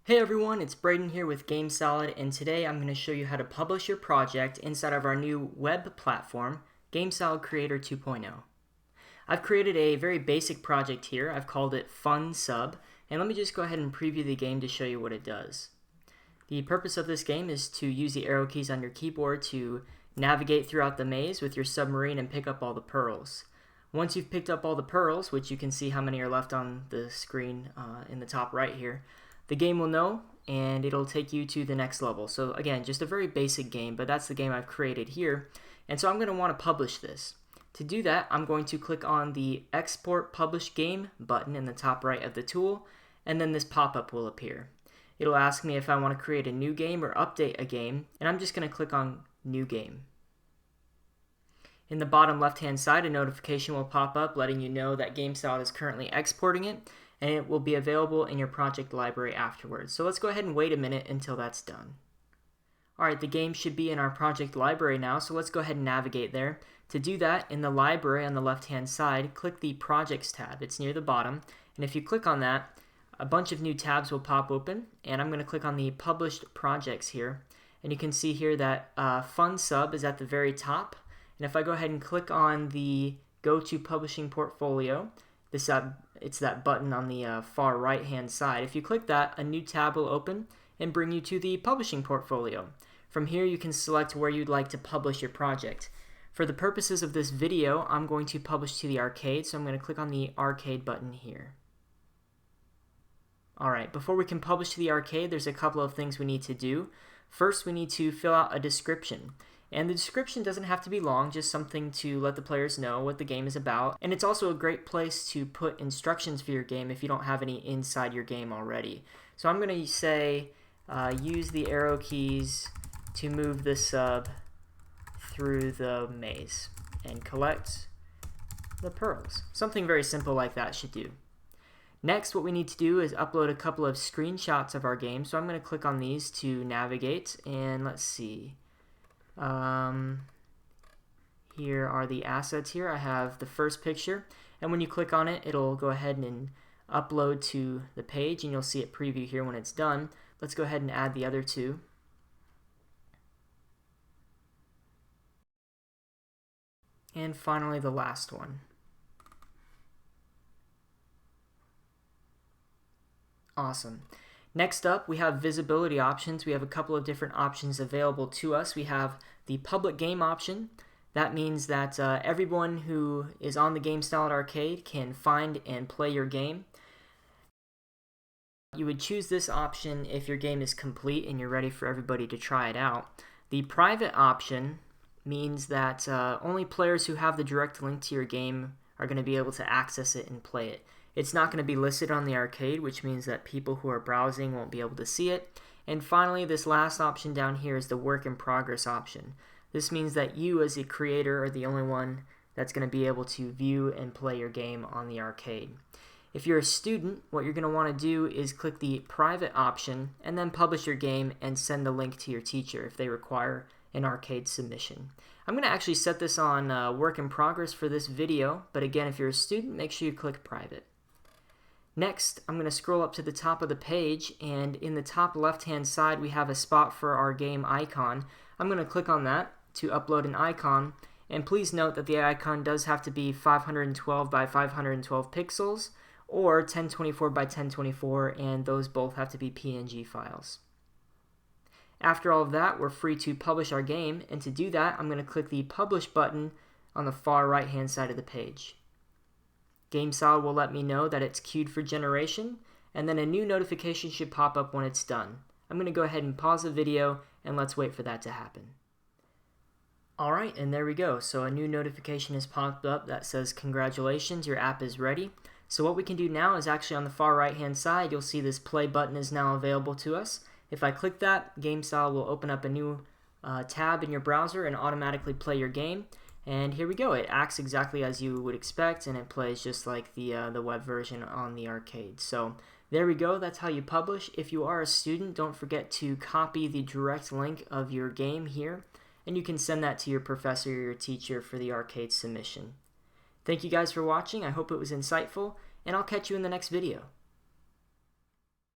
Hey everyone, it's Braden here with GameSalad, and today I'm going to show you how to publish your project inside of our new web platform, GameSalad Creator 2.0. I've created a very basic project here. I've called it Fun Sub, and let me just go ahead and preview the game to show you what it does. The purpose of this game is to use the arrow keys on your keyboard to navigate throughout the maze with your submarine and pick up all the pearls. Once you've picked up all the pearls, which you can see how many are left on the screen in the top right here, the game will know and it'll take you to the next level. So again, just a very basic game, but that's the game I've created here. And so I'm going to want to publish this. To do that, I'm going to click on the Export Publish Game button in the top right of the tool, and then this pop-up will appear. It'll ask me if I want to create a new game or update a game, and I'm just going to click on New Game. In the bottom left-hand side, a notification will pop up letting you know that GameSalad is currently exporting it, and it will be available in your project library afterwards. So let's go ahead and wait a minute until that's done. Alright, the game should be in our project library now, so let's go ahead and navigate there. To do that, in the library on the left-hand side, click the Projects tab. It's near the bottom, and if you click on that, a bunch of new tabs will pop open, and I'm going to click on the Published Projects here, and you can see here that Fun Sub is at the very top, and if I go ahead and click on the Go to Publishing Portfolio, it's that button on the far right hand side. If you click that, a new tab will open and bring you to the publishing portfolio. From here you can select where you'd like to publish your project. For the purposes of this video, I'm going to publish to the arcade, so I'm going to click on the arcade button here. Alright, before we can publish to the arcade, there's a couple of things we need to do. First, we need to fill out a description. And the description doesn't have to be long, just something to let the players know what the game is about. And it's also a great place to put instructions for your game if you don't have any inside your game already. So I'm going to say, use the arrow keys to move the sub through the maze and collect the pearls. Something very simple like that should do. Next, what we need to do is upload a couple of screenshots of our game. So I'm going to click on these to navigate, and let's see. Here are the assets here. I have the first picture, and when you click on it, it'll go ahead and upload to the page, and you'll see it preview here when it's done. Let's go ahead and add the other two. And finally, the last one. Awesome. Next up, we have visibility options. We have a couple of different options available to us. We have the public game option. That means that everyone who is on the GameSalad arcade can find and play your game. You would choose this option if your game is complete and you're ready for everybody to try it out. The private option means that only players who have the direct link to your game are going to be able to access it and play it. It's not going to be listed on the arcade, which means that people who are browsing won't be able to see it. And finally, this last option down here is the work in progress option. This means that you as a creator are the only one that's going to be able to view and play your game on the arcade. If you're a student, what you're going to want to do is click the private option and then publish your game and send the link to your teacher if they require an arcade submission. I'm going to actually set this on work in progress for this video, but again, if you're a student, make sure you click private. Next, I'm going to scroll up to the top of the page, and in the top left-hand side, we have a spot for our game icon. I'm going to click on that to upload an icon, and please note that the icon does have to be 512 by 512 pixels, or 1024 by 1024, and those both have to be PNG files. After all of that, we're free to publish our game, and to do that, I'm going to click the Publish button on the far right-hand side of the page. GameSalad will let me know that it's queued for generation, and then a new notification should pop up when it's done. I'm going to go ahead and pause the video, and let's wait for that to happen. Alright, and there we go. So a new notification has popped up that says, congratulations, your app is ready. So what we can do now is actually on the far right hand side, you'll see this play button is now available to us. If I click that, GameSalad will open up a new tab in your browser and automatically play your game. And here we go. It acts exactly as you would expect, and it plays just like the web version on the arcade. So there we go. That's how you publish. If you are a student, don't forget to copy the direct link of your game here, and you can send that to your professor or your teacher for the arcade submission. Thank you guys for watching. I hope it was insightful, and I'll catch you in the next video.